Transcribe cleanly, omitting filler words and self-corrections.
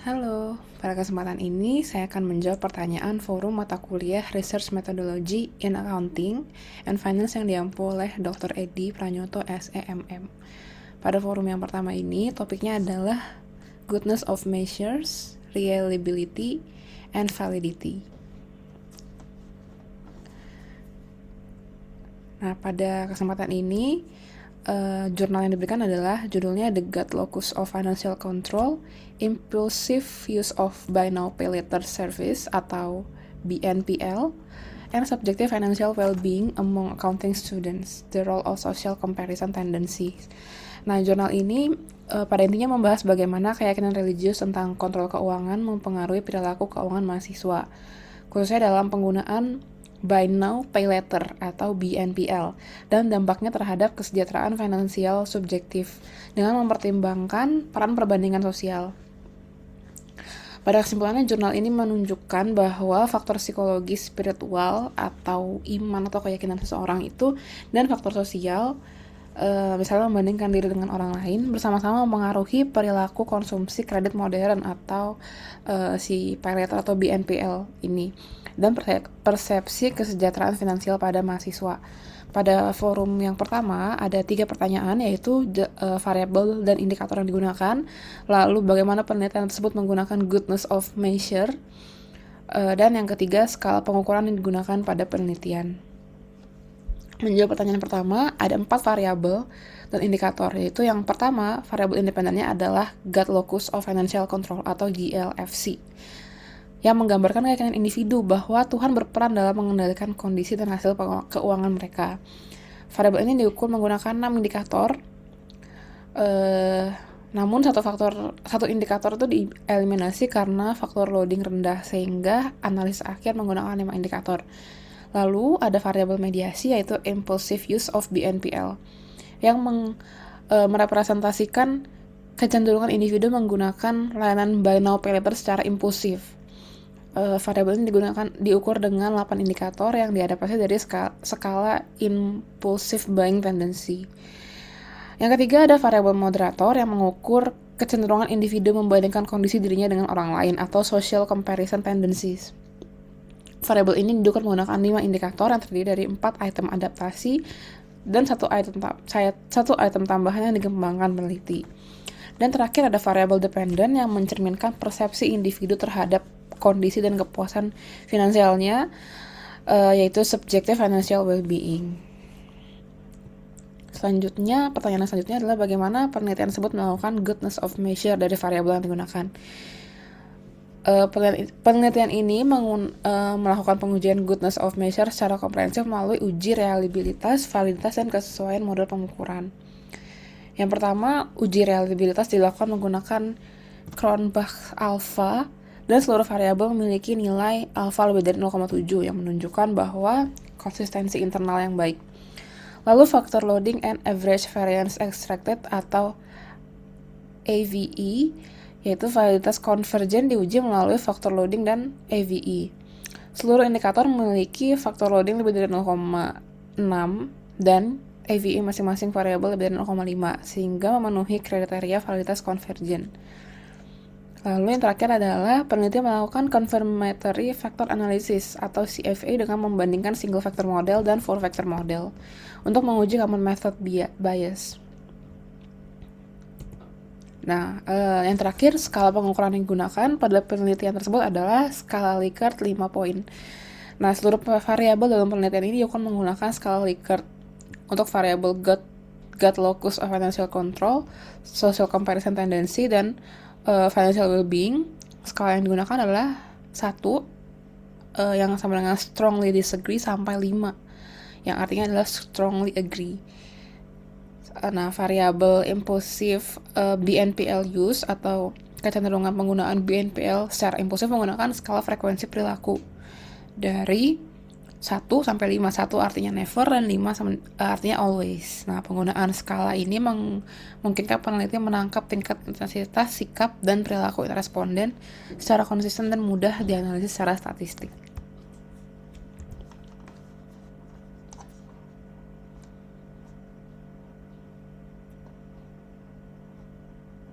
Halo, pada kesempatan ini saya akan menjawab pertanyaan forum mata kuliah Research Methodology in Accounting and Finance yang diampu oleh Dr. Edi Pranyoto SEMM. Pada forum yang pertama ini, topiknya adalah Goodness of Measures, Reliability, and Validity. Nah, pada kesempatan ini, jurnal yang diberikan adalah judulnya The God Locus of Financial Control, Impulsive Use of Buy Now Pay Later Service atau BNPL, and Subjective Financial Well-being Among Accounting Students, The Role of Social Comparison Tendencies. Nah, jurnal ini pada intinya membahas bagaimana keyakinan religius tentang kontrol keuangan mempengaruhi perilaku keuangan mahasiswa, khususnya dalam penggunaan Buy Now Pay Later atau BNPL dan dampaknya terhadap kesejahteraan finansial subjektif dengan mempertimbangkan peran perbandingan sosial. Pada kesimpulannya, jurnal ini menunjukkan bahwa faktor psikologi spiritual atau iman atau keyakinan seseorang itu dan faktor sosial, misalnya membandingkan diri dengan orang lain, bersama-sama mempengaruhi perilaku konsumsi kredit modern atau si pay later atau BNPL ini dan persepsi kesejahteraan finansial pada mahasiswa. Pada forum yang pertama ada 3 pertanyaan, yaitu variabel dan indikator yang digunakan, lalu bagaimana penelitian tersebut menggunakan goodness of measure, dan yang ketiga skala pengukuran yang digunakan pada penelitian. Menjawab pertanyaan pertama, ada 4 variabel dan indikator, yaitu yang pertama, variabel independennya adalah God Locus of Financial Control atau GLFC, yang menggambarkan keyakinan individu bahwa Tuhan berperan dalam mengendalikan kondisi dan hasil keuangan mereka. Variabel ini diukur menggunakan 6 indikator, namun satu indikator itu dieliminasi karena faktor loading rendah, sehingga analis akhir menggunakan 5 indikator. Lalu ada variabel mediasi, yaitu impulsive use of BNPL, yang merepresentasikan kecenderungan individu menggunakan layanan buy now pay later secara impulsif. Variabel ini diukur dengan 8 indikator yang diadaptasi dari skala impulsive buying tendency. Yang ketiga ada variabel moderator yang mengukur kecenderungan individu membandingkan kondisi dirinya dengan orang lain atau social comparison tendencies. Variabel ini diukur menggunakan 5 indikator yang terdiri dari 4 item adaptasi dan satu item tambahan yang dikembangkan peneliti. Dan terakhir ada variabel dependent yang mencerminkan persepsi individu terhadap kondisi dan kepuasan finansialnya, yaitu subjective financial well-being. Pertanyaan selanjutnya adalah bagaimana penelitian tersebut melakukan goodness of measure dari variabel yang digunakan. Penelitian ini melakukan pengujian goodness of measure secara komprehensif melalui uji reliabilitas, validitas, dan kesesuaian model pengukuran. Yang pertama, uji reliabilitas dilakukan menggunakan Cronbach alpha, dan seluruh variabel memiliki nilai alfa lebih dari 0,7 yang menunjukkan bahwa konsistensi internal yang baik. Lalu faktor loading and average variance extracted atau AVE, yaitu validitas konvergen, diuji melalui faktor loading dan AVE. Seluruh indikator memiliki faktor loading lebih dari 0,6 dan AVE masing-masing variabel lebih dari 0,5 sehingga memenuhi kriteria validitas konvergen. Lalu yang terakhir adalah peneliti melakukan confirmatory factor analysis atau CFA dengan membandingkan single factor model dan four factor model untuk menguji common method bias. Nah, yang terakhir skala pengukuran yang digunakan pada penelitian tersebut adalah skala Likert 5 poin. Nah, seluruh variabel dalam penelitian ini diukur menggunakan skala Likert untuk variabel God Locus of Financial Control, Social Comparison Tendency, dan financial well-being. Skala yang digunakan adalah 1, yang sama dengan strongly disagree, sampai 5, yang artinya adalah strongly agree. Nah, variabel impulsif BNPL use atau kecenderungan penggunaan BNPL secara impulsif menggunakan skala frekuensi perilaku dari 1 sampai 5. 1 artinya never dan 5 artinya always. Nah, penggunaan skala ini memungkinkan peneliti menangkap tingkat intensitas, sikap, dan perilaku responden secara konsisten dan mudah dianalisis secara statistik.